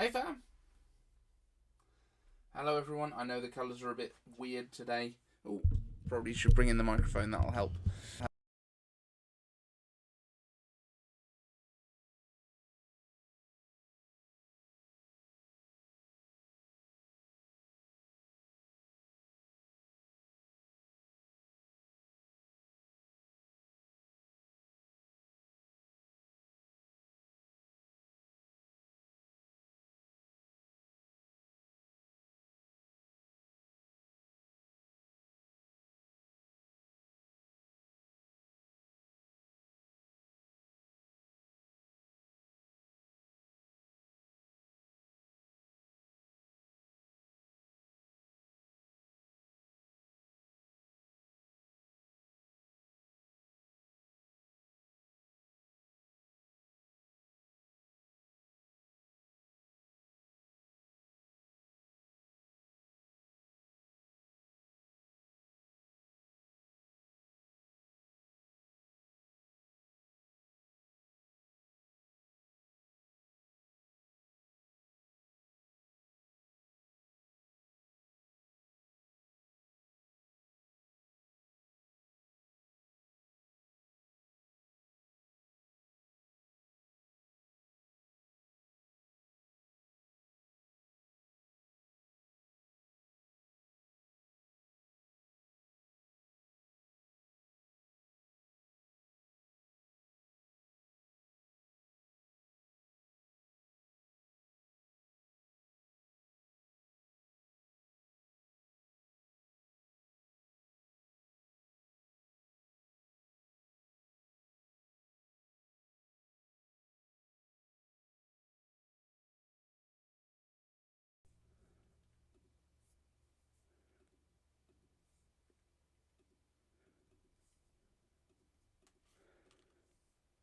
Hey fam! Hello everyone. I know the colours are a bit weird today. Oh, probably should bring in the microphone, that'll help.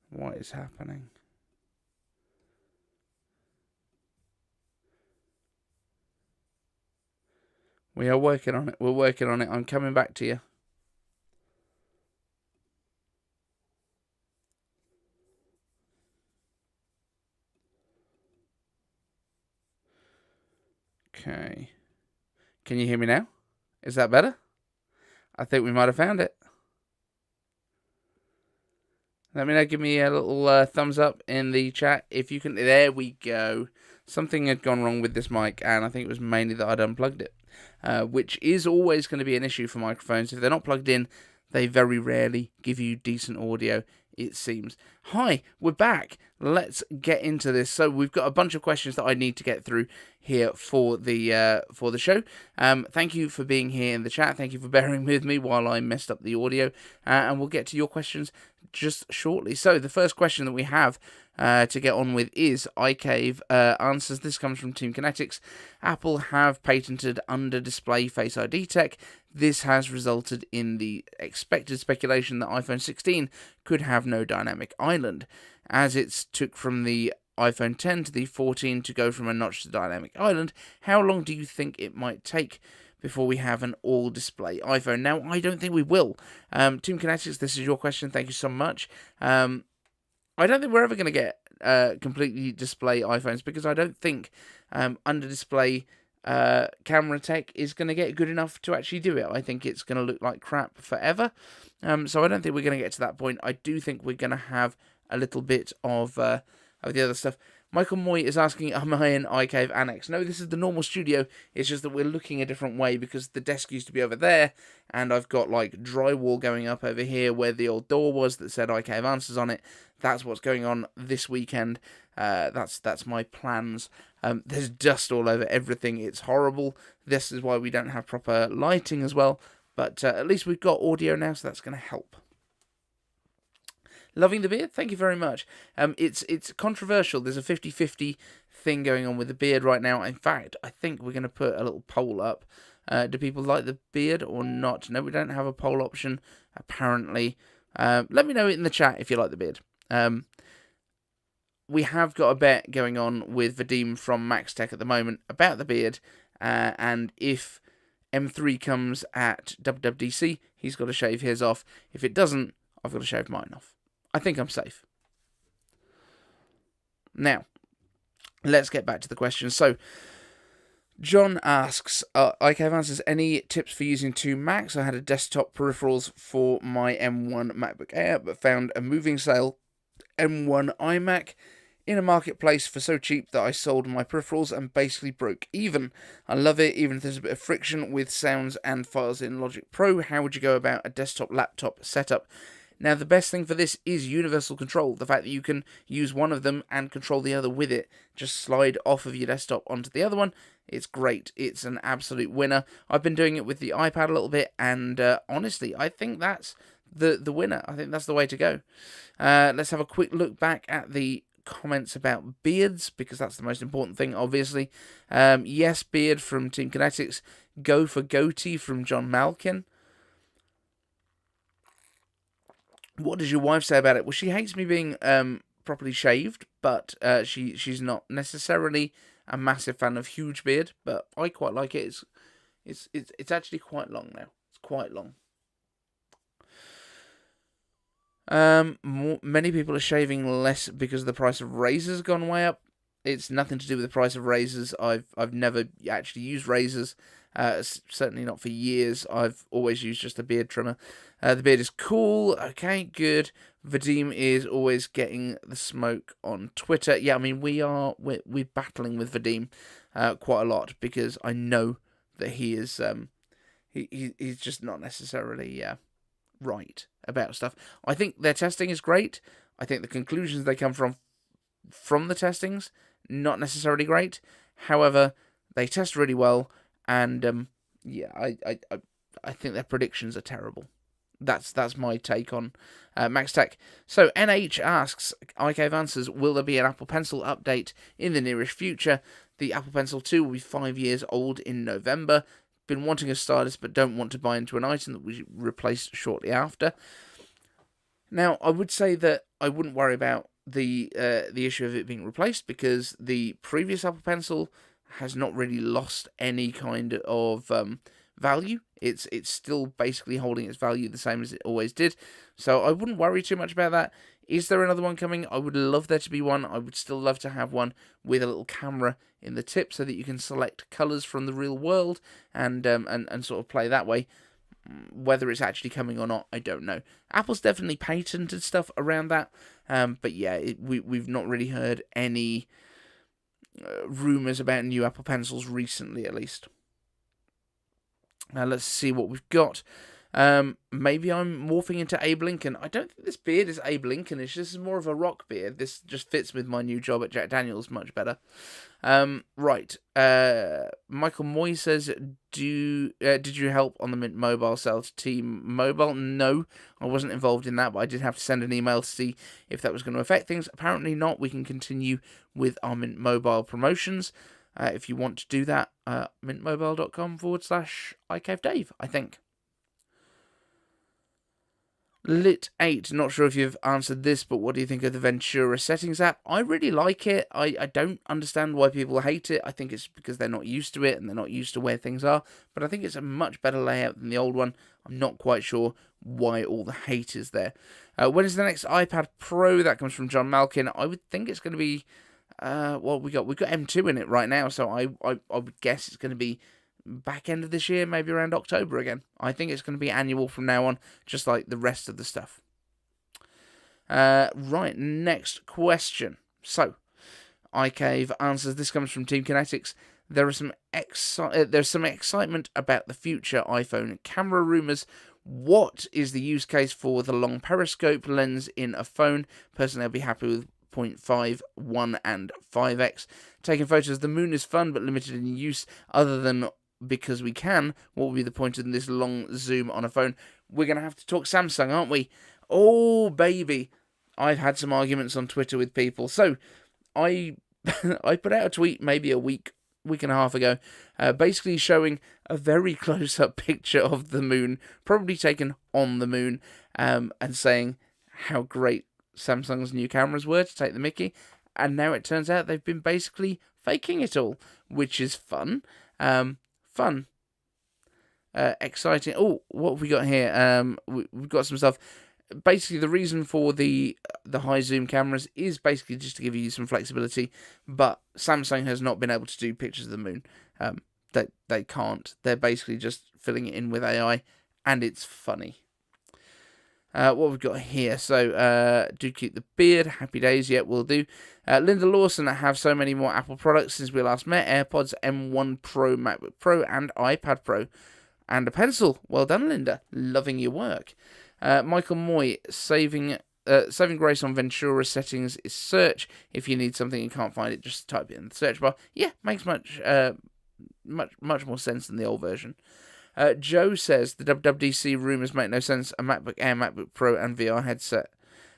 What is happening? We are working on it. We're working on it. I'm coming back to you. Okay. Can you hear me now? Is that better? I think we might have found it. Let me know. Give me a little thumbs up in the chat if you can. There we go. Something had gone wrong with this mic, and I think it was mainly that I'd unplugged it, which is always going to be an issue for microphones. If they're not plugged in, they very rarely give you decent audio, it seems. Hi, we're back. Let's get into this. So we've got a bunch of questions that I need to get through here for the show. Thank you for being here in the chat. Thank you for bearing with me while I messed up the audio, and we'll get to your questions just shortly. So the first question that we have to get on with is iCave answers. This comes from Team Kinetics. Apple have patented under-display Face ID tech. This has resulted in the expected speculation that iPhone 16 could have no dynamic island, as it took from the iPhone 10 to the 14 to go from a notch to dynamic island. How long do you think it might take before we have an all-display iPhone? Now, I don't think we will. Team Kinetics, this is your question. Thank you so much. I don't think we're ever going to get completely display iPhones, because I don't think under-display camera tech is going to get good enough to actually do it. I think it's going to look like crap forever. So I don't think we're going to get to that point. I do think we're going to have a little bit of the other stuff. Michael Moy is asking, am I in iCave Annex? No, this is the normal studio. It's just that we're looking a different way, because the desk used to be over there, and I've got like drywall going up over here where the old door was that said iCave Answers on it. That's what's going on this weekend. That's my plans. There's dust all over everything. It's horrible. This is why we don't have proper lighting as well. But at least we've got audio now, so that's going to help. Loving the beard? Thank you very much. It's controversial. There's a 50-50 thing going on with the beard right now. In fact, I think we're going to put a little poll up. Do people like the beard or not? No, we don't have a poll option, apparently. Let me know in the chat if you like the beard. We have got a bet going on with Vadim from Max Tech at the moment about the beard, and if M3 comes at WWDC, he's got to shave his off. If it doesn't, I've got to shave mine off. I think I'm safe. Now, let's get back to the question. So, John asks, IKEV answers, any tips for using two Macs? I had a desktop peripherals for my M1 MacBook Air, but found a moving sale M1 iMac in a marketplace for so cheap that I sold my peripherals and basically broke even. I love it, even if there's a bit of friction with sounds and files in Logic Pro. How would you go about a desktop laptop setup? Now, the best thing for this is universal control. The fact that you can use one of them and control the other with it. Just slide off of your desktop onto the other one. It's great. It's an absolute winner. I've been doing it with the iPad a little bit, and honestly, I think that's the winner. I think that's the way to go. Let's have a quick look back at the comments about beards, because that's the most important thing, obviously. Yes, beard from Team Kinetics. Go for goatee from John Malkin. What does your wife say about it? Well, she hates me being properly shaved, but she's not necessarily a massive fan of huge beard, but I quite like it. It's actually quite long now. It's quite long. Many people are shaving less because the price of razors gone way up. It's nothing to do with the price of razors. I've never actually used razors. Certainly not for years. I've always used just a beard trimmer. The beard is cool. Okay, good. Vadim is always getting the smoke on Twitter. Yeah, I mean we're battling with Vadim quite a lot, because I know that he is he's just not necessarily right about stuff. I think their testing is great. I think the conclusions they come from the testings, not necessarily great. However, they test really well, and yeah, I think their predictions are terrible. That's my take on Max Tech. So NH asks, IKEV answers, will there be an Apple Pencil update in the nearest future? The Apple Pencil 2 will be 5 years old in November. Been wanting a stylus, but don't want to buy into an item that we replace shortly after. Now, I would say that I wouldn't worry about the issue of it being replaced, because the previous Apple Pencil has not really lost any kind of value. It's still basically holding its value the same as it always did. So I wouldn't worry too much about that. Is there another one coming? I would love there to be one. I would still love to have one with a little camera in the tip so that you can select colours from the real world and sort of play that way. Whether it's actually coming or not, I don't know. Apple's definitely patented stuff around that, but yeah, we've not really heard any rumours about new Apple Pencils recently, at least. Now let's see what we've got. Maybe I'm morphing into Abe Lincoln. I don't think this beard is Abe Lincolnish. This is more of a rock beard. This just fits with my new job at Jack Daniels much better. Right. Michael Moy says, did you help on the Mint Mobile sale to T-Mobile? No, I wasn't involved in that, but I did have to send an email to see if that was going to affect things. Apparently not. We can continue with our Mint Mobile promotions. If you want to do that, mintmobile.com/IKevDave, I think. Lit8, not sure if you've answered this, but what do you think of the Ventura settings app? I really like it. I don't understand why people hate it. I think it's because they're not used to it and they're not used to where things are. But I think it's a much better layout than the old one. I'm not quite sure why all the hate is there. When is the next iPad Pro? That comes from John Malkin. I would think it's going to be... well, we got M2 in it right now, so I would guess it's going to be back end of this year, maybe around October again. I think it's going to be annual from now on, just like the rest of the stuff. Right, next question. So, iCave answers, this comes from Team Kinetics. There's some excitement about the future iPhone camera rumours. What is the use case for the long periscope lens in a phone? Personally, I'd be happy with 0.5, 1 and 5x. Taking photos of the moon is fun but limited in use, other than because we can. What would be the point of this long zoom on a phone? We're going to have to talk Samsung, aren't we? Oh, baby. I've had some arguments on Twitter with people. So, I put out a tweet maybe a week and a half ago, basically showing a very close-up picture of the moon, probably taken on the moon, and saying how great Samsung's new cameras were to take the mickey, and now it turns out they've been basically faking it all, which is fun. Exciting. Oh, what have we got here? We've got some stuff. basically the reason for the high zoom cameras is basically just to give you some flexibility, but Samsung has not been able to do pictures of the moon. They can't. They're basically just filling it in with AI, and it's funny. What we've got here, so do keep the beard, happy days, yeah, will do. Linda Lawson, have so many more Apple products since we last met: AirPods, M1 Pro, MacBook Pro, and iPad Pro, and a pencil. Well done, Linda, loving your work. Michael Moy, saving grace on Ventura settings is search. If you need something and can't find it, just type it in the search bar. Yeah, makes much more sense than the old version. Joe says the WWDC rumours make no sense. A MacBook Air, MacBook Pro, and VR headset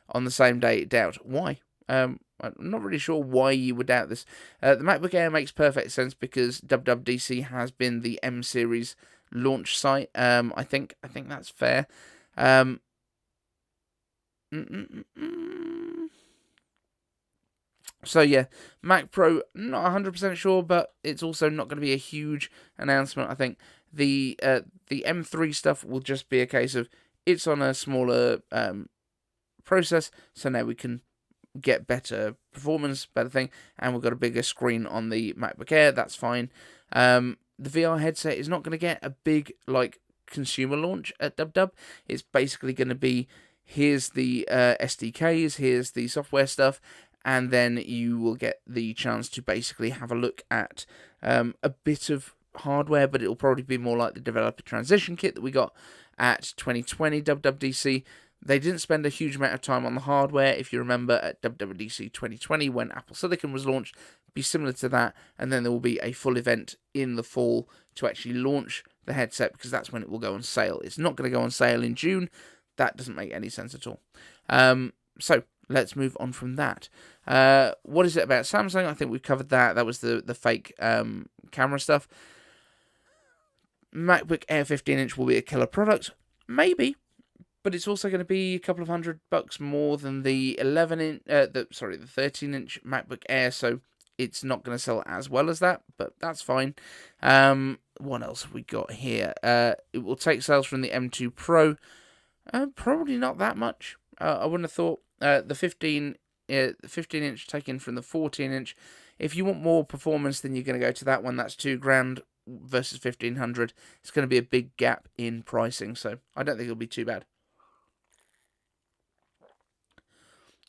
on the same day. Doubt. Why? I'm not really sure why you would doubt this. The MacBook Air makes perfect sense because WWDC has been the M series launch site. I think that's fair. So yeah, Mac Pro, not 100% sure, but it's also not going to be a huge announcement. I think the M3 stuff will just be a case of it's on a smaller process, so now we can get better performance, better thing, and we've got a bigger screen on the MacBook Air. That's fine. The VR headset is not going to get a big consumer launch at DubDub. It's basically going to be, here's the SDKs, here's the software stuff, and then you will get the chance to basically have a look at a bit of hardware, but it'll probably be more like the developer transition kit that we got at 2020 WWDC. They didn't spend a huge amount of time on the hardware. If you remember at WWDC 2020 when Apple Silicon was launched, be similar to that, and then there will be a full event in the fall to actually launch the headset, because that's when it will go on sale. It's not going to go on sale in June. That doesn't make any sense at all. So let's move on from that. What is it about Samsung? I think we've covered that. That was the fake camera stuff. MacBook Air 15-inch will be a killer product. Maybe. But it's also going to be a couple of $100 more than the 13-inch MacBook Air, so it's not going to sell as well as that, but that's fine. What else have we got here? It will take sales from the M2 Pro. Probably not that much. I wouldn't have thought. The 15-inch taken from the 14-inch. If you want more performance, then you're going to go to that one. That's $2,000 versus $1,500. It's going to be a big gap in pricing, so I don't think it'll be too bad.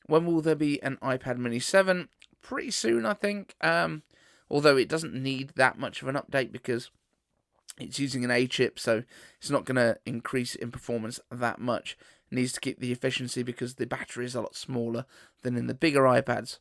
When will there be an iPad Mini 7? Pretty soon, I think. Although it doesn't need that much of an update because it's using an A chip, so it's not going to increase in performance that much. It needs to keep the efficiency because the battery is a lot smaller than in the bigger iPads.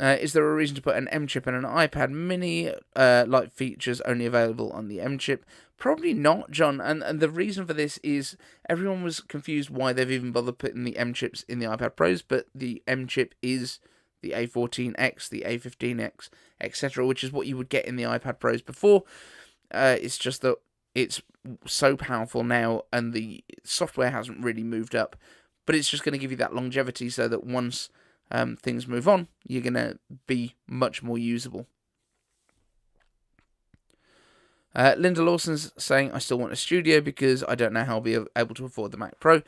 Is there a reason to put an M chip in an iPad Mini? Like features only available on the M chip? Probably not, John. And the reason for this is everyone was confused why they've even bothered putting the M chips in the iPad Pros, but the M chip is the A14X, the A15X, etc., which is what you would get in the iPad Pros before. It's just that it's so powerful now, and the software hasn't really moved up, but it's just going to give you that longevity so that once things move on, you're going to be much more usable. Linda Lawson's saying, I still want a studio because I don't know how I'll be able to afford the Mac Pro.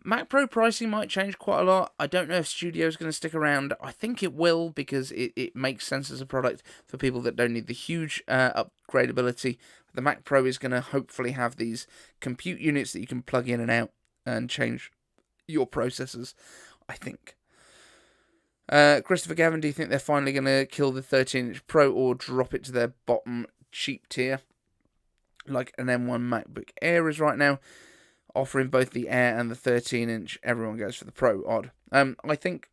Mac Pro pricing might change quite a lot. I don't know if studio is going to stick around. I think it will because it makes sense as a product for people that don't need the huge upgradability. The Mac Pro is going to hopefully have these compute units that you can plug in and out and change your processors, I think. Christopher Gavin, do you think they're finally going to kill the 13-inch Pro or drop it to their bottom cheap tier like an M1 MacBook Air is right now, offering both the Air and the 13-inch? Everyone goes for the Pro. Odd. I think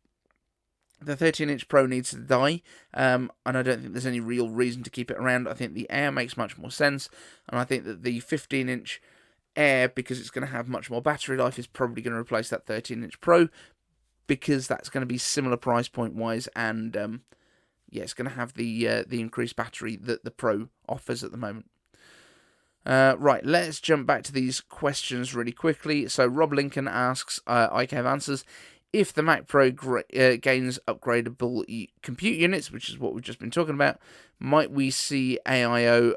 the 13-inch Pro needs to die, and I don't think there's any real reason to keep it around. I think the Air makes much more sense, and I think that the 15-inch Air, because it's going to have much more battery life, is probably going to replace that 13-inch Pro, because that's going to be similar price point wise, and it's going to have the increased battery that the Pro offers at the moment. Right, let's jump back to these questions really quickly. So Rob Lincoln asks, ICAV answers, If the Mac Pro gains upgradable compute units, which is what we've just been talking about, might we see AIO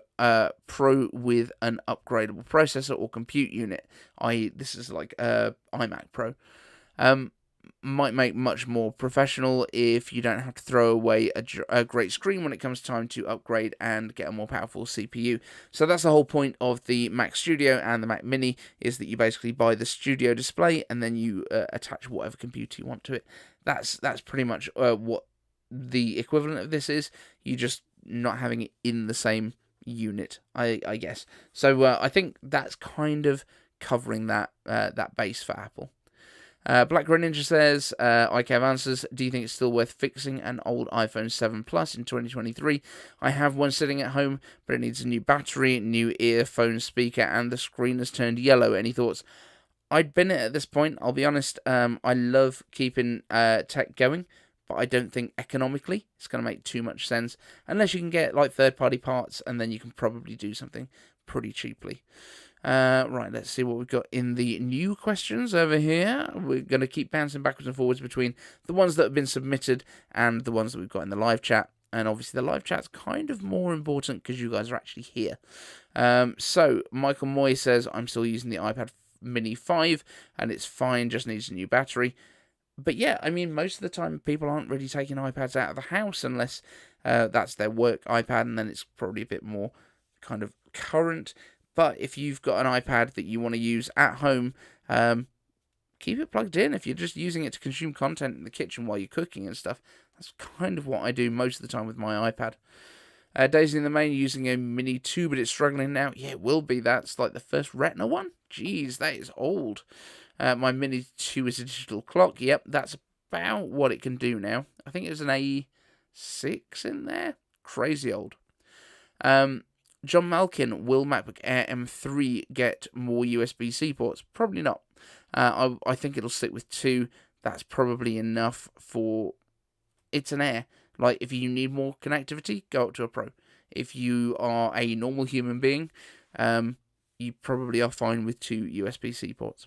Pro with an upgradable processor or compute unit, i.e. this is like iMac Pro. Might make much more professional if you don't have to throw away a great screen when it comes time to upgrade and get a more powerful CPU. So that's the whole point of the Mac Studio and the Mac Mini, is that you basically buy the Studio display and then you attach whatever computer you want to it. That's pretty much what the equivalent of this is. You just not having it in the same unit, I guess. So I think that's kind of covering that base for Apple. Black Red Ninja says, iCav answers, do you think it's still worth fixing an old iPhone 7 Plus in 2023? I have one sitting at home, but it needs a new battery, new earphone speaker, and the screen has turned yellow. Any thoughts? I'd bin it at this point, I'll be honest. I love keeping tech going, but I don't think economically it's going to make too much sense, unless you can get like third-party parts, and then you can probably do something pretty cheaply. Right, let's see what we've got in the new questions over here. We're going to keep bouncing backwards and forwards between the ones that have been submitted and the ones that we've got in the live chat. And obviously the live chat's kind of more important because you guys are actually here. So, Michael Moy says, I'm still using the iPad Mini 5 and it's fine, just needs a new battery. But yeah, I mean, most of the time people aren't really taking iPads out of the house unless that's their work iPad, and then it's probably a bit more kind of current. But if you've got an iPad that you want to use at home, keep it plugged in. If you're just using it to consume content in the kitchen while you're cooking and stuff, that's kind of what I do most of the time with my iPad. Daisy in the Main using a Mini 2, but it's struggling now. Yeah, it will be. That's like the first Retina one. Jeez, that is old. My Mini 2 is a digital clock. Yep, that's about what it can do now. I think there's an A6 in there. Crazy old. John Malkin, will MacBook Air M3 get more USB-C ports? Probably not. I think it'll stick with 2. That's probably enough for... It's an Air. Like, if you need more connectivity, go up to a Pro. If you are a normal human being, you probably are fine with 2 USB-C ports.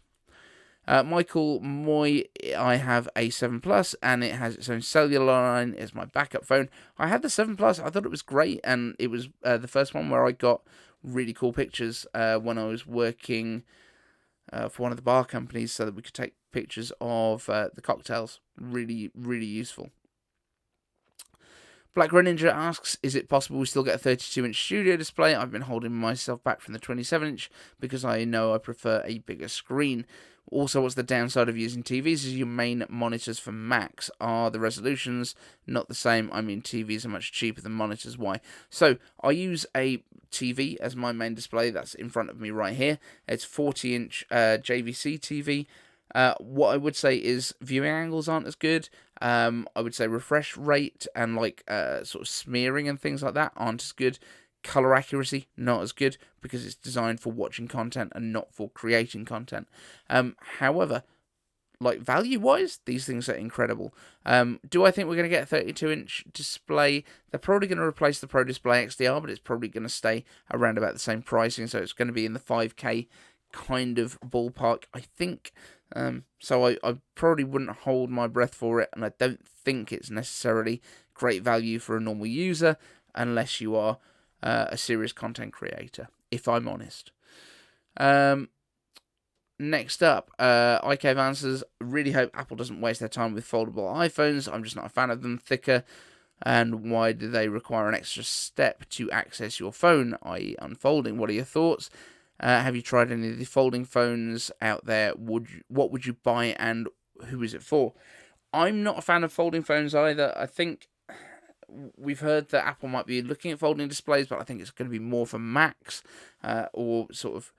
Michael Moy, I have a 7 Plus, and it has its own cellular line. It's my backup phone. I had the 7 Plus. I thought it was great, and it was the first one where I got really cool pictures when I was working for one of the bar companies, so that we could take pictures of the cocktails. Really, really useful. Black Red Ninja asks, is it possible we still get a 32-inch studio display? I've been holding myself back from the 27-inch because I know I prefer a bigger screen. Also, what's the downside of using TVs as your main monitors for Macs? Are the resolutions not the same? I mean, TVs are much cheaper than monitors. Why? So, I use a TV as my main display. That's in front of me right here. It's 40-inch JVC TV. What I would say is viewing angles aren't as good. I would say refresh rate and like sort of smearing and things like that aren't as good. Color accuracy, not as good, because it's designed for watching content and not for creating content. However, like value-wise, these things are incredible. Do I think we're going to get a 32-inch display? They're probably going to replace the Pro Display XDR, but it's probably going to stay around about the same pricing, so it's going to be in the 5K kind of ballpark, I think. So I probably wouldn't hold my breath for it, and I don't think it's necessarily great value for a normal user, unless you are a serious content creator, if I'm honest. Next up, iCave answers, really hope Apple doesn't waste their time with foldable iPhones. I'm just not a fan of them. Thicker, and why do they require an extra step to access your phone, i.e. unfolding? What are your thoughts? Have you tried any of the folding phones out there? What would you buy, and who is it for? I'm not a fan of folding phones either. I think we've heard that Apple might be looking at folding displays, but I think it's going to be more for Macs, or sort of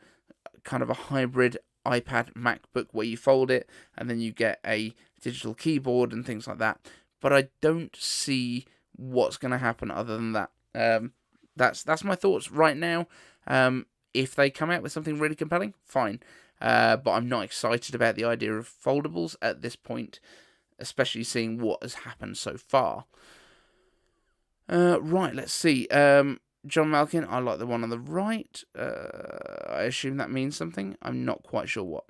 kind of a hybrid iPad MacBook where you fold it and then you get a digital keyboard and things like that. But I don't see what's going to happen other than that. That's my thoughts right now. If they come out with something really compelling, fine. But I'm not excited about the idea of foldables at this point, especially seeing what has happened so far. Right, let's see. John Malkin, I like the one on the right. I assume that means something. I'm not quite sure what.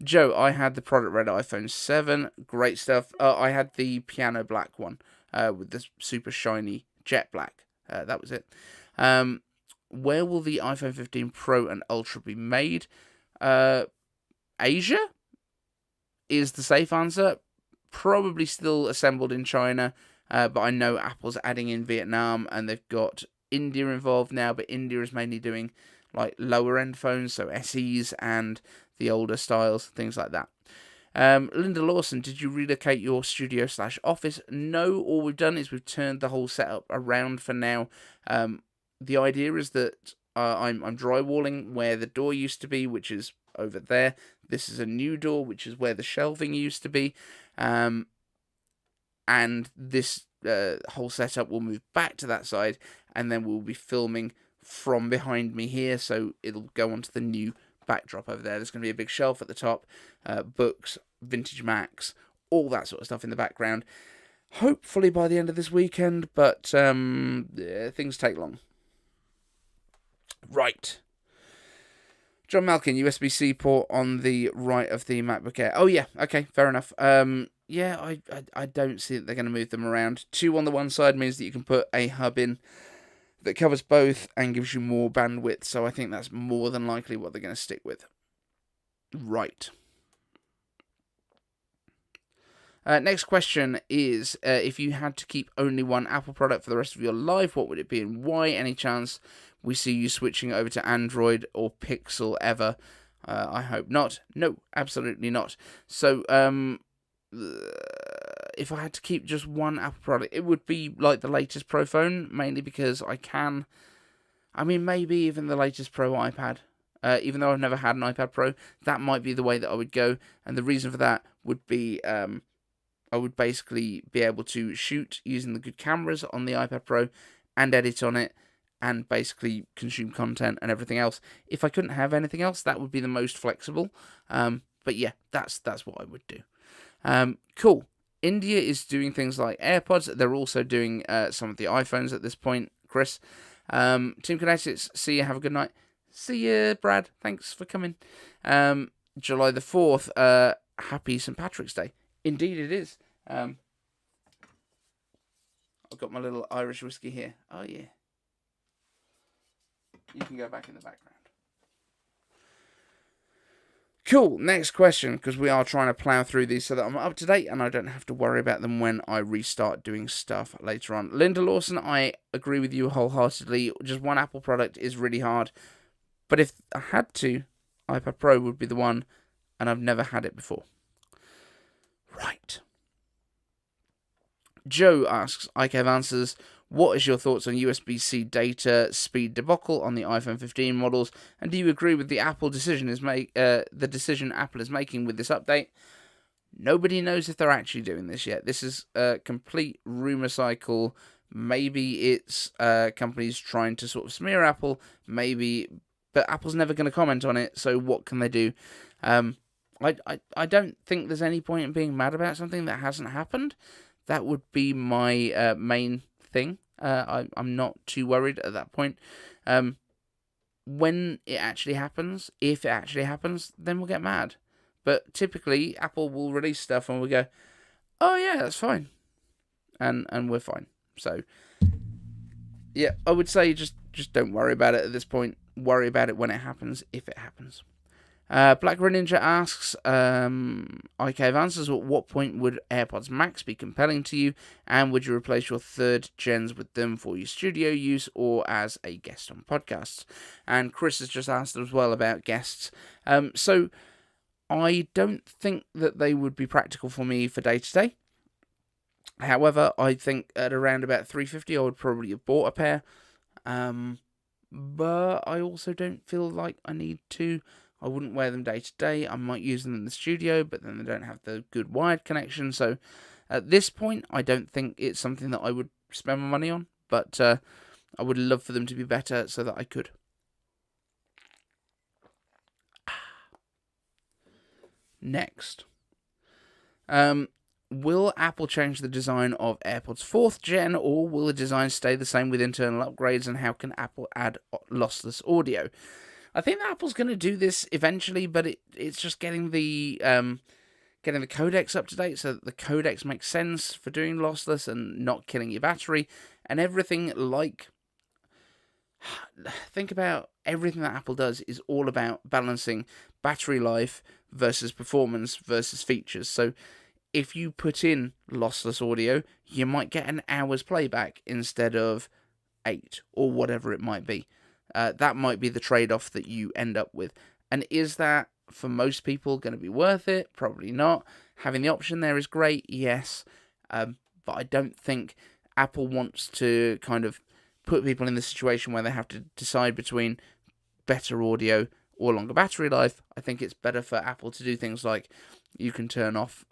Joe, I had the product red iPhone 7. Great stuff. I had the piano black one with the super shiny jet black. That was it. Where will the iPhone 15 Pro and Ultra be made? Asia is the safe answer. Probably still assembled in China, but I know Apple's adding in Vietnam, and they've got India involved now, but India is mainly doing like lower end phones, so SEs and the older styles, things like that. Linda Lawson, did you relocate your studio/office? No, all we've done is we've turned the whole setup around for now. The idea is that I'm drywalling where the door used to be, which is over there. This is a new door, which is where the shelving used to be. And this whole setup will move back to that side, and then we'll be filming from behind me here, so it'll go onto the new backdrop over there. There's going to be a big shelf at the top, books, vintage Macs, all that sort of stuff in the background. Hopefully by the end of this weekend, but things take long. Right. John Malkin, USB-C port on the right of the MacBook Air. Oh yeah, okay, fair enough. Yeah, I don't see that they're going to move them around. 2 on the one side means that you can put a hub in that covers both and gives you more bandwidth, so I think that's more than likely what they're going to stick with. Right. Next question is, if you had to keep only one Apple product for the rest of your life, what would it be and why? Any chance we see you switching over to Android or Pixel ever? I hope not. No, absolutely not. So, if I had to keep just one Apple product, it would be like the latest Pro phone, mainly because maybe even the latest Pro iPad. Even though I've never had an iPad Pro, that might be the way that I would go. And the reason for that would be I would basically be able to shoot using the good cameras on the iPad Pro and edit on it and basically consume content and everything else. If I couldn't have anything else, that would be the most flexible. But yeah, that's what I would do. Cool. India is doing things like AirPods. They're also doing some of the iPhones at this point, Chris. Team Kinetics, see you. Have a good night. See you, Brad. Thanks for coming. July the 4th, happy St. Patrick's Day. Indeed it is. I've got my little Irish whiskey here. Oh, yeah. You can go back in the background. Cool, next question, because we are trying to plough through these so that I'm up to date and I don't have to worry about them when I restart doing stuff later on. Linda Lawson, I agree with you wholeheartedly. Just one Apple product is really hard. But if I had to, iPad Pro would be the one, and I've never had it before. Right. Joe asks, ICAV answers, what is your thoughts on USB-C data speed debacle on the iPhone 15 models, and do you agree with the decision Apple is making with this update? Nobody knows if they're actually doing this yet. This is a complete rumor cycle. Maybe it's companies trying to sort of smear Apple, but Apple's never going to comment on it, so what can they do? I don't think there's any point in being mad about something that hasn't happened. That would be my main thing. I'm not too worried at that point. When it actually happens, if it actually happens, then we'll get mad. But typically, Apple will release stuff and we'll go, oh yeah, that's fine. And we're fine. So, yeah, I would say just don't worry about it at this point. Worry about it when it happens, if it happens. Black Red Ninja asks, ICAV answers, at what point would AirPods Max be compelling to you, and would you replace your third gens with them for your studio use or as a guest on podcasts? And Chris has just asked as well about guests. So I don't think that they would be practical for me for day-to-day. However, I think at around about $350 I would probably have bought a pair. But I also don't feel like I need to. I wouldn't wear them day to day. I might use them in the studio, but then they don't have the good wired connection. So at this point, I don't think it's something that I would spend my money on. But I would love for them to be better so that I could. Next. Will Apple change the design of AirPods 4th gen, or will the design stay the same with internal upgrades, and how can Apple add lossless audio? I think that Apple's going to do this eventually, but it's just getting the codecs up to date so that the codecs makes sense for doing lossless and not killing your battery and everything. Like, think about everything that Apple does is all about balancing battery life versus performance versus features. So if you put in lossless audio, you might get an hour's playback instead of 8 or whatever it might be. That might be the trade-off that you end up with. And is that, for most people, going to be worth it? Probably not. Having the option there is great, yes. But I don't think Apple wants to kind of put people in the situation where they have to decide between better audio or longer battery life. I think it's better for Apple to do things like you can turn off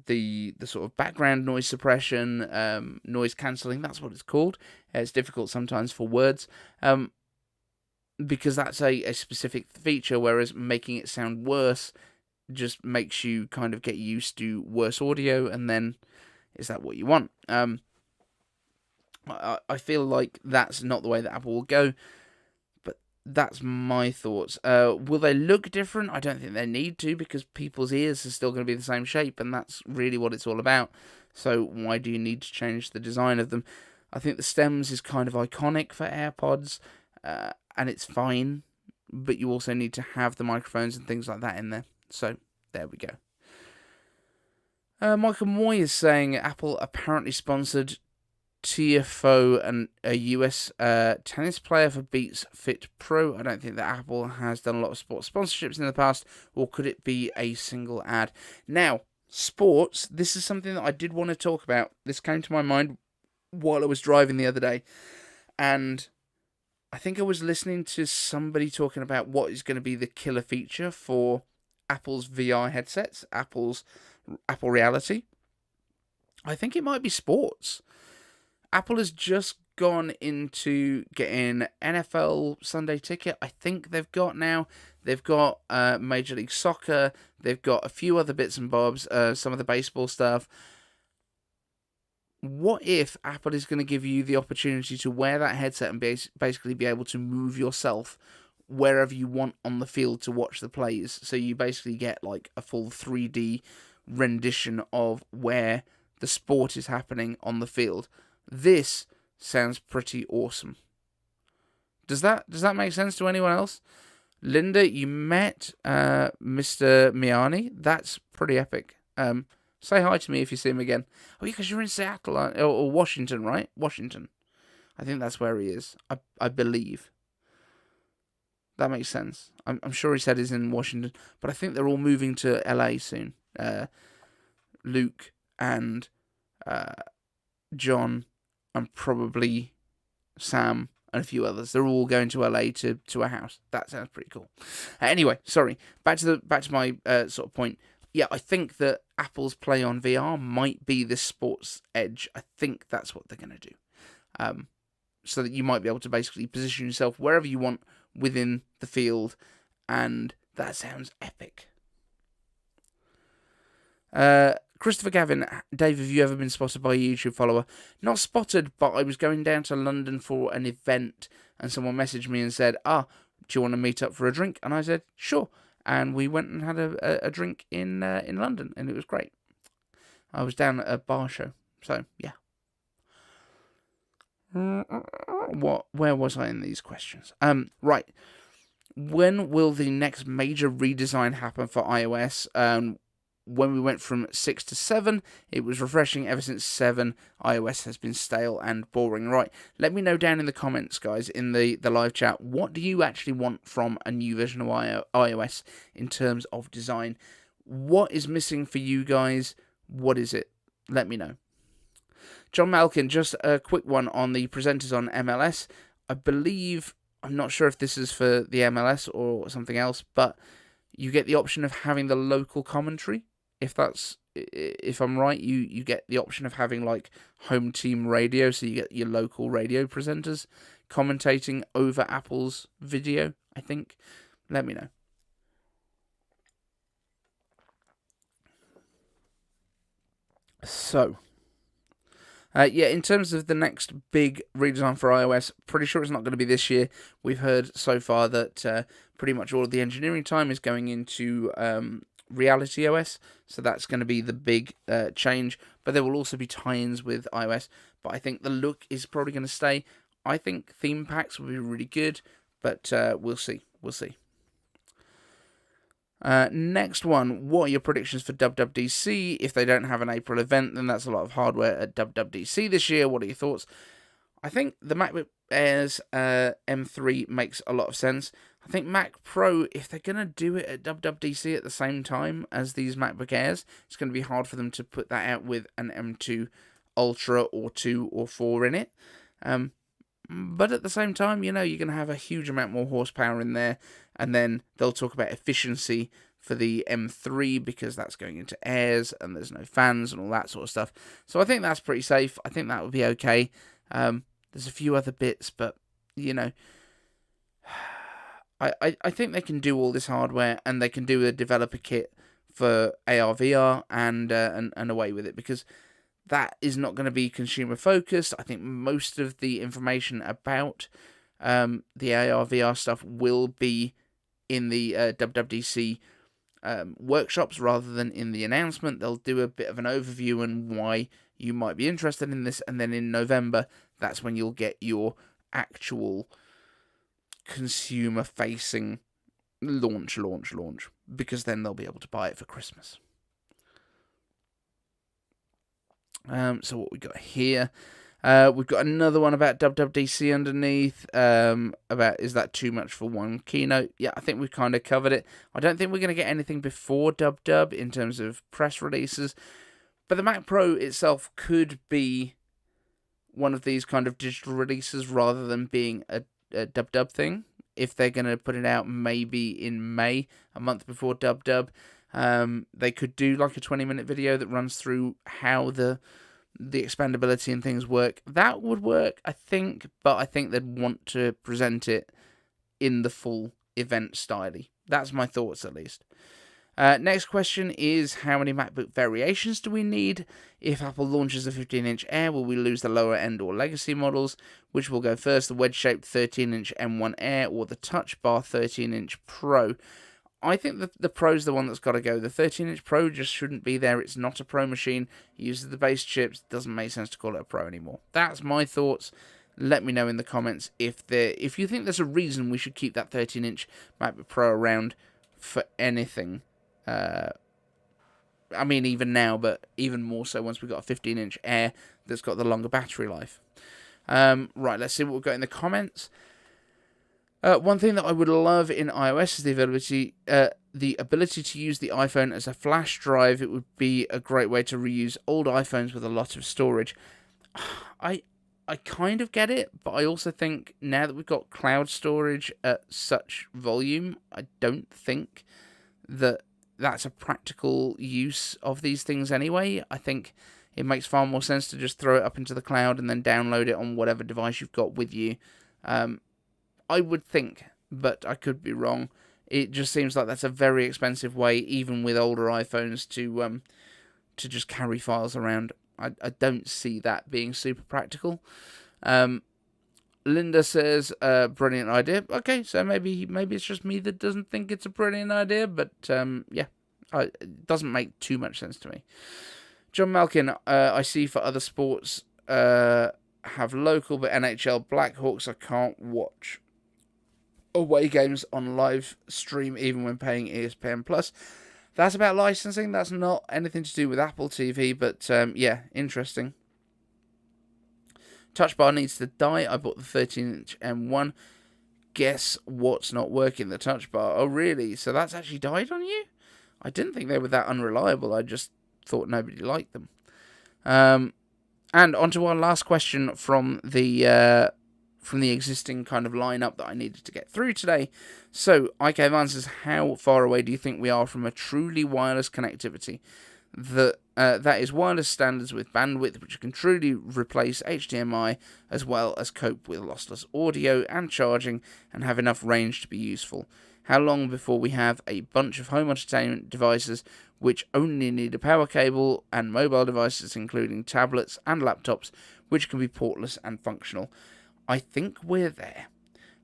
the sort of background noise suppression, noise cancelling. That's what it's called. It's difficult sometimes for words, because that's a specific feature, whereas making it sound worse just makes you kind of get used to worse audio, and then is that what you want? I feel like that's not the way that Apple will go, but that's my thoughts. Will they look different? I don't think they need to, because people's ears are still going to be the same shape, and that's really what it's all about. So why do you need to change the design of them? I think the stems is kind of iconic for AirPods, and it's fine, but you also need to have the microphones and things like that in there. So there we go. Michael Moy is saying Apple apparently sponsored TFO and a US tennis player for Beats Fit Pro. I don't think that Apple has done a lot of sports sponsorships in the past, or could it be a single ad? Now, sports, this is something that I did want to talk about. This came to my mind while I was driving the other day, and I think I was listening to somebody talking about what is going to be the killer feature for Apple's VR headsets, Apple Reality. I think it might be sports. Apple has just gone into getting NFL Sunday Ticket. I think they've got now. They've got Major League Soccer. They've got a few other bits and bobs, some of the baseball stuff. What if Apple is going to give you the opportunity to wear that headset and basically be able to move yourself wherever you want on the field to watch the plays? So you basically get like a full 3D rendition of where the sport is happening on the field. This sounds pretty awesome. Does that make sense to anyone else? Linda, you met Mr. Miani. That's pretty epic. Say hi to me if you see him again. Oh, yeah, because you're in Seattle or Washington, right? Washington. I think that's where he is. I believe. That makes sense. I'm sure he said he's in Washington, but I think they're all moving to LA soon. Luke and John and probably Sam and a few others. They're all going to LA to a house. That sounds pretty cool. Anyway, sorry. Back to my sort of point. Yeah, I think that Apple's play on VR might be this sports edge. I think that's what they're going to do. So that you might be able to basically position yourself wherever you want within the field, and that sounds epic. Christopher Gavin, Dave, have you ever been spotted by a YouTube follower? Not spotted, but I was going down to London for an event, and someone messaged me and said, do you want to meet up for a drink? And I said, sure. And we went and had a drink in London, and it was great. I was down at a bar show, so yeah. Where was I in these questions? Right. When will the next major redesign happen for iOS? When we went from 6 to 7, it was refreshing. Ever since 7, iOS has been stale and boring. Right, let me know down in the comments, guys, in the live chat, what do you actually want from a new version of iOS in terms of design? What is missing for you guys? What is it? Let me know. John Malkin, just a quick one on the presenters on MLS. I believe, I'm not sure if this is for the MLS or something else, but you get the option of having the local commentary. If I'm right, you get the option of having like home team radio, so you get your local radio presenters commentating over Apple's video, I think. Let me know. So, Yeah, in terms of the next big redesign for iOS, pretty sure it's not going to be this year. We've heard so far that pretty much all of the engineering time is going into Reality OS, so that's going to be the big change. But there will also be tie-ins with iOS. But I think the look is probably going to stay. I think theme packs will be really good, but we'll see. We'll see. Next one, what are your predictions for WWDC? If they don't have an April event, then that's a lot of hardware at WWDC this year. What are your thoughts? I think the MacBook Air's M3 makes a lot of sense. I think Mac Pro, if they're going to do it at WWDC at the same time as these MacBook Airs, it's going to be hard for them to put that out with an M2 Ultra or 2 or 4 in it. But at the same time, you're going to have a huge amount more horsepower in there, and then they'll talk about efficiency for the M3 because that's going into airs and there's no fans and all that sort of stuff. So I think that's pretty safe. I think that would be okay. There's a few other bits, but I think they can do all this hardware, and they can do a developer kit for AR VR and away with it, because that is not going to be consumer focused. I think most of the information about the AR VR stuff will be in the WWDC workshops rather than in the announcement. They'll do a bit of an overview and why you might be interested in this, and then in November, that's when you'll get your actual consumer-facing launch, because then they'll be able to buy it for Christmas. So what we got here, we've got another one about WWDC underneath, about is that too much for one keynote? Yeah, I think we've kind of covered it. I don't think we're going to get anything before Dub in terms of press releases, but the Mac Pro itself could be one of these kind of digital releases rather than being a Dub thing. If they're going to put it out maybe in May, a month before Dub, they could do like a 20-minute video that runs through how the expandability and things work. That would work, I think, but I think they'd want to present it in the full event style. That's my thoughts, at least. Next question is, how many MacBook variations do we need? If Apple launches the 15-inch Air, will we lose the lower end or legacy models? Which will go first, the wedge-shaped 13-inch M1 Air or the Touch Bar 13-inch Pro? I think the Pro's the one that's got to go. The 13-inch Pro just shouldn't be there. It's not a Pro machine. It uses the base chips. It doesn't make sense to call it a Pro anymore. That's my thoughts. Let me know in the comments if you think there's a reason we should keep that 13-inch MacBook Pro around for anything. I mean, even now, but even more so once we've got a 15-inch Air that's got the longer battery life. Right, let's see what we've got in the comments. One thing that I would love in iOS is the ability to use the iPhone as a flash drive. It would be a great way to reuse old iPhones with a lot of storage. I kind of get it, but I also think now that we've got cloud storage at such volume, I don't think that that's a practical use of these things anyway. I think it makes far more sense to just throw it up into the cloud and then download it on whatever device you've got with you. I would think, but I could be wrong. It just seems like that's a very expensive way, even with older iPhones, to just carry files around. I don't see that being super practical. Linda says, brilliant idea. Okay, so maybe it's just me that doesn't think it's a brilliant idea, but yeah, it doesn't make too much sense to me. John Malkin, I see for other sports have local, but NHL Blackhawks I can't watch away games on live stream even when paying ESPN Plus. That's about licensing. That's not anything to do with Apple TV, but yeah, interesting. Touch Bar needs to die. I bought the 13-inch M1. Guess what's not working? The Touch Bar. Oh, really? So that's actually died on you? I didn't think they were that unreliable. I just thought nobody liked them. And on to our last question from the existing kind of lineup that I needed to get through today. So, IK answers, how far away do you think we are from a truly wireless connectivity? That is wireless standards with bandwidth which can truly replace HDMI, as well as cope with lossless audio and charging and have enough range to be useful. How long before we have a bunch of home entertainment devices which only need a power cable, and mobile devices including tablets and laptops which can be portless and functional? I think we're there.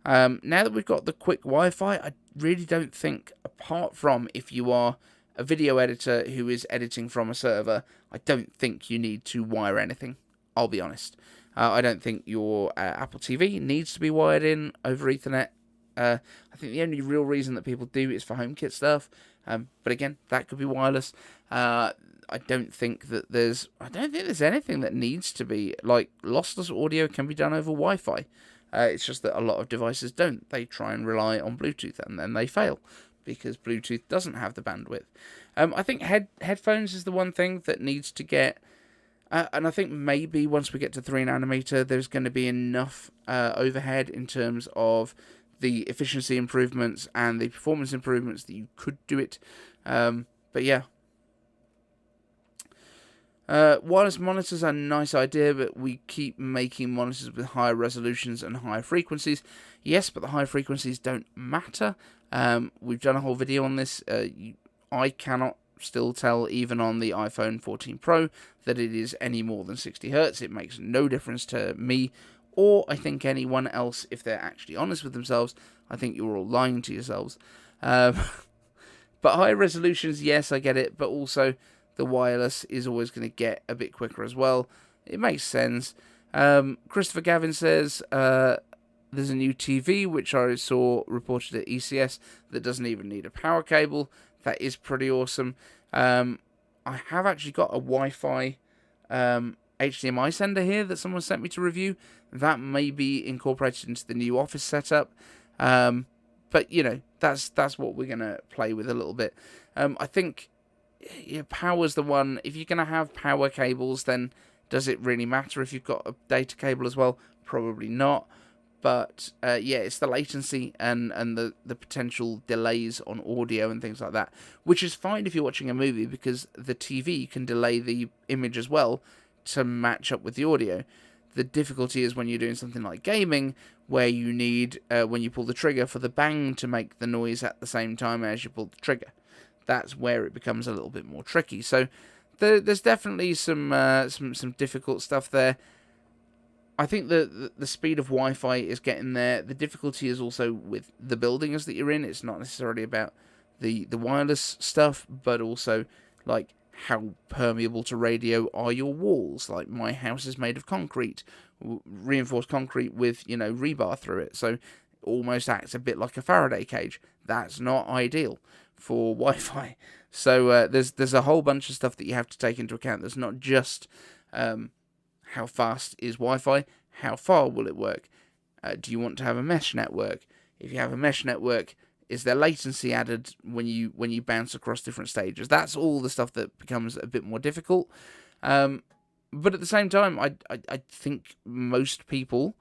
Now that we've got the quick Wi-Fi, I really don't think, apart from if you are a video editor who is editing from a server, I don't think you need to wire anything. I'll be honest. I don't think your Apple TV needs to be wired in over Ethernet. I think the only real reason that people do is for HomeKit stuff. But again, that could be wireless. I don't think there's anything that needs to be, like, lossless audio can be done over Wi-Fi. It's just that a lot of devices don't. They try and rely on Bluetooth, and then they fail because Bluetooth doesn't have the bandwidth. I think headphones is the one thing that needs to get, and I think maybe once we get to 3nm, there's going to be enough overhead in terms of the efficiency improvements and the performance improvements that you could do it. But yeah. Wireless monitors are a nice idea, but we keep making monitors with higher resolutions and higher frequencies. Yes, but the high frequencies don't matter. We've done a whole video on this. I cannot still tell, even on the iPhone 14 Pro, that it is any more than 60 Hz. It makes no difference to me, or I think anyone else, if they're actually honest with themselves. I think you're all lying to yourselves. But high resolutions, yes, I get it, but also the wireless is always going to get a bit quicker as well. It makes sense. Christopher Gavin says there's a new TV which I saw reported at ECS that doesn't even need a power cable. That is pretty awesome. I have actually got a Wi-Fi HDMI sender here that someone sent me to review. That may be incorporated into the new office setup. But you know, that's what we're gonna play with a little bit. I think power's the one. If you're gonna have power cables, then does it really matter if you've got a data cable as well? Probably not. But yeah, it's the latency and the potential delays on audio and things like that, which is fine if you're watching a movie, because the TV can delay the image as well to match up with the audio. The difficulty is when you're doing something like gaming, where you need, when you pull the trigger, for the bang to make the noise at the same time as you pull the trigger. That's where it becomes a little bit more tricky. So there's definitely some difficult stuff there. I think the speed of Wi-Fi is getting there. The difficulty is also with the buildings that you're in. It's not necessarily about the wireless stuff, but also like how permeable to radio are your walls. Like, my house is made of concrete, reinforced concrete with, rebar through it. So it almost acts a bit like a Faraday cage. That's not ideal for Wi-Fi. So there's a whole bunch of stuff that you have to take into account. There's not just how fast is Wi-Fi, how far will it work? Do you want to have a mesh network? If you have a mesh network, is there latency added when you bounce across different stages? That's all the stuff that becomes a bit more difficult. But at the same time, I think most people,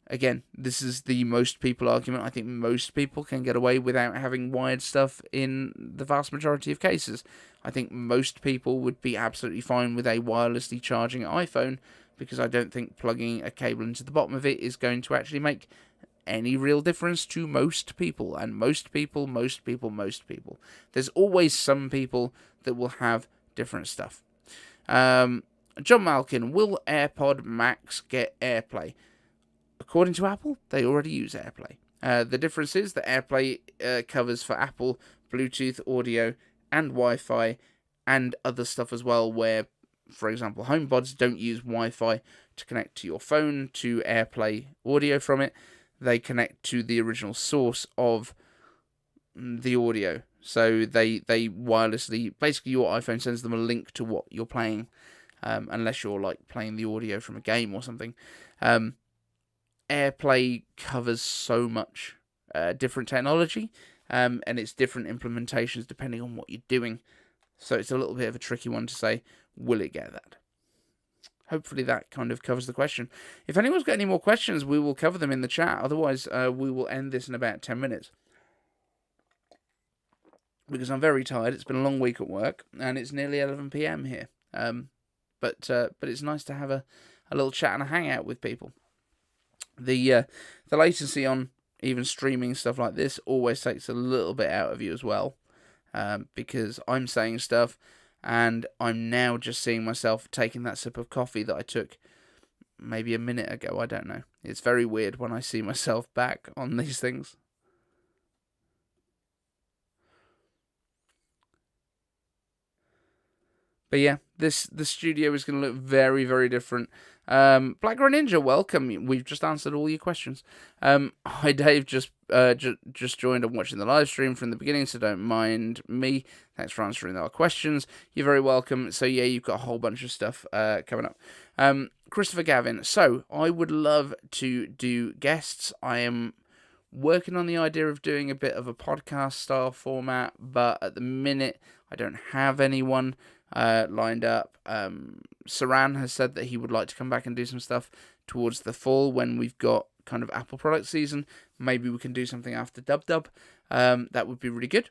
again, this is the most people argument, I think most people can get away without having wired stuff in the vast majority of cases. I think most people would be absolutely fine with a wirelessly charging iPhone, because I don't think plugging a cable into the bottom of it is going to actually make any real difference to most people. And most people. There's always some people that will have different stuff. John Malkin, will AirPod Max get AirPlay? According to Apple, they already use AirPlay. The difference is that AirPlay covers for Apple Bluetooth audio and Wi-Fi and other stuff as well, where, for example, HomePods don't use Wi-Fi to connect to your phone to AirPlay audio from it. They connect to the original source of the audio. So they wirelessly, basically your iPhone sends them a link to what you're playing, unless you're like playing the audio from a game or something. AirPlay covers so much different technology, and it's different implementations depending on what you're doing. So it's a little bit of a tricky one to say, will it get that? Hopefully that kind of covers the question. If anyone's got any more questions, we will cover them in the chat. Otherwise, we will end this in about 10 minutes. Because I'm very tired. It's been a long week at work, and it's nearly 11 p.m. here. But it's nice to have a little chat and a hangout with people. The latency on even streaming stuff like this always takes a little bit out of you as well, because I'm saying stuff and I'm now just seeing myself taking that sip of coffee that I took maybe a minute ago. I don't know. It's very weird when I see myself back on these things. But yeah, the studio is going to look very, very different. Blackground Ninja, welcome. We've just answered all your questions. Hi, Dave. Just joined. I'm watching the live stream from the beginning, so don't mind me. Thanks for answering our questions. You're very welcome. So yeah, you've got a whole bunch of stuff coming up. Christopher Gavin. So I would love to do guests. I am working on the idea of doing a bit of a podcast style format, but at the minute I don't have anyone lined up. Saran has said that he would like to come back and do some stuff towards the fall when we've got kind of Apple product season. Maybe we can do something after Dub Dub. That would be really good.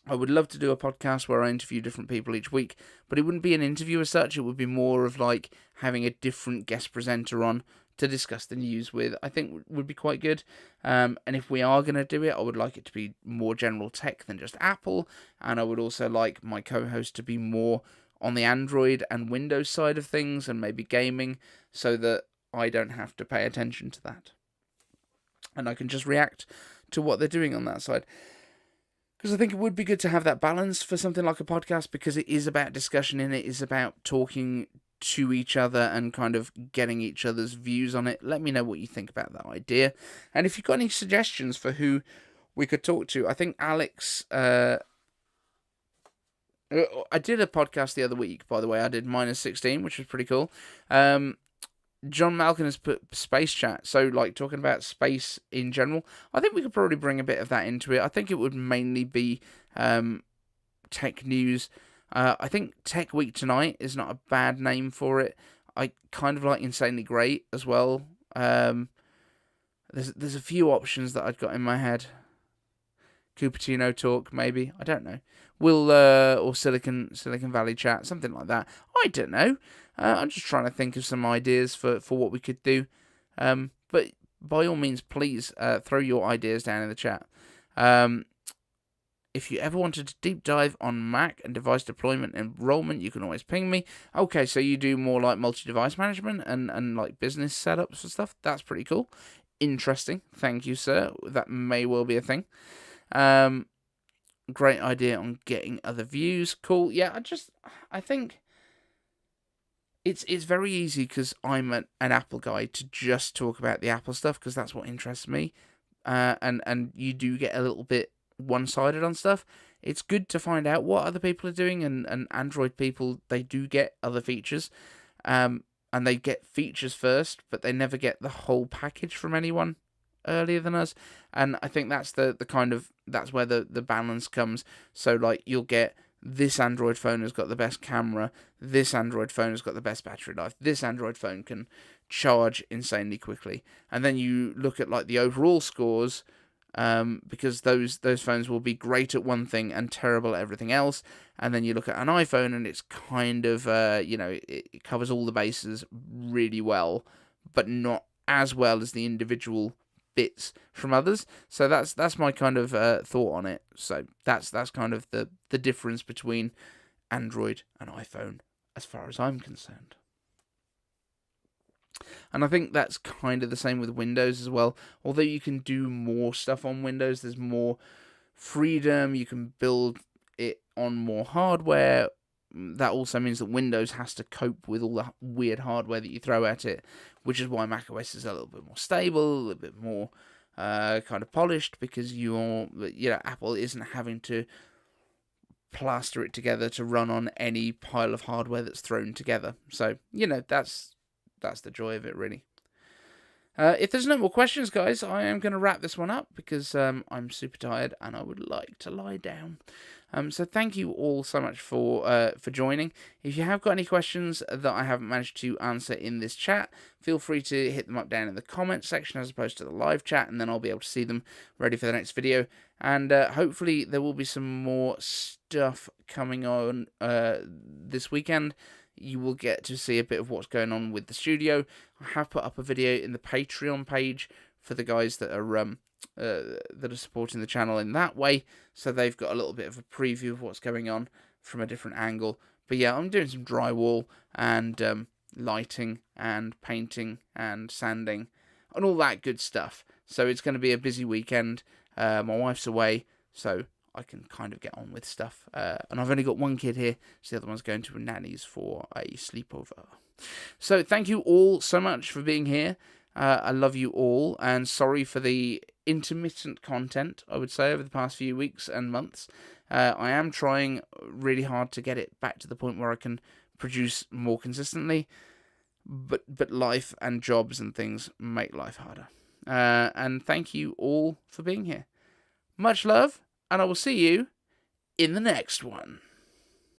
I would love to do a podcast where I interview different people each week, but it wouldn't be an interview as such. It would be more of like having a different guest presenter on to discuss the news with. I think would be quite good. And if we are going to do it, I would like it to be more general tech than just Apple. And I would also like my co-host to be more on the Android and Windows side of things and maybe gaming, so that I don't have to pay attention to that. And I can just react to what they're doing on that side. Because I think it would be good to have that balance for something like a podcast, because it is about discussion and it is about talking to each other and kind of getting each other's views on it. Let me know what you think about that idea. And if you've got any suggestions for who we could talk to, I think Alex... I did a podcast the other week, by the way. I did Minus 16, which was pretty cool. John Malkin has put space chat, so like talking about space in general. I think we could probably bring a bit of that into it. I think it would mainly be tech news. I think Tech Week Tonight is not a bad name for it. I kind of like Insanely Great as well. There's a few options that I've got in my head. Cupertino Talk, maybe. I don't know. Or Silicon Valley Chat, something like that. I don't know. I'm just trying to think of some ideas for what we could do. But by all means, please throw your ideas down in the chat. If you ever wanted to deep dive on Mac and device deployment and enrollment, you can always ping me. Okay, so you do more like multi-device management and like business setups and stuff. That's pretty cool. Interesting. Thank you, sir. That may well be a thing. Great idea on getting other views. Cool. Yeah, I think it's very easy because I'm an Apple guy to just talk about the Apple stuff because that's what interests me. And you do get a little bit one-sided on stuff. It's good to find out what other people are doing, and Android people, they do get other features. And they get features first, but they never get the whole package from anyone earlier than us. And I think that's that's where the balance comes. So like you'll get this Android phone has got the best camera, this Android phone has got the best battery life, this Android phone can charge insanely quickly. And then you look at like the overall scores, because those phones will be great at one thing and terrible at everything else. And then you look at an iPhone and it's kind of it covers all the bases really well, but not as well as the individual bits from others. So that's my kind of thought on it. So that's kind of the difference between Android and iPhone as far as I'm concerned. And I think that's kind of the same with Windows as well. Although you can do more stuff on Windows, there's more freedom, you can build it on more hardware. That also means that Windows has to cope with all the weird hardware that you throw at it, which is why macOS is a little bit more stable, a little bit more kind of polished, because Apple isn't having to plaster it together to run on any pile of hardware that's thrown together. So, that's the joy of it, really. If there's no more questions, guys, I am going to wrap this one up because I'm super tired and I would like to lie down. So thank you all so much for joining. If you have got any questions that I haven't managed to answer in this chat, feel free to hit them up down in the comments section as opposed to the live chat, and then I'll be able to see them ready for the next video. And hopefully there will be some more stuff coming on this weekend. You will get to see a bit of what's going on with the studio. I have put up a video in the Patreon page for the guys that are supporting the channel in that way, so they've got a little bit of a preview of what's going on from a different angle. But yeah, I'm doing some drywall and lighting and painting and sanding and all that good stuff. So it's going to be a busy weekend. My wife's away, so I can kind of get on with stuff. And I've only got one kid here, so the other one's going to a nanny's for a sleepover. So thank you all so much for being here. I love you all, and sorry for the intermittent content, I would say, over the past few weeks and months. I am trying really hard to get it back to the point where I can produce more consistently, but life and jobs and things make life harder. And thank you all for being here. Much love, and I will see you in the next one.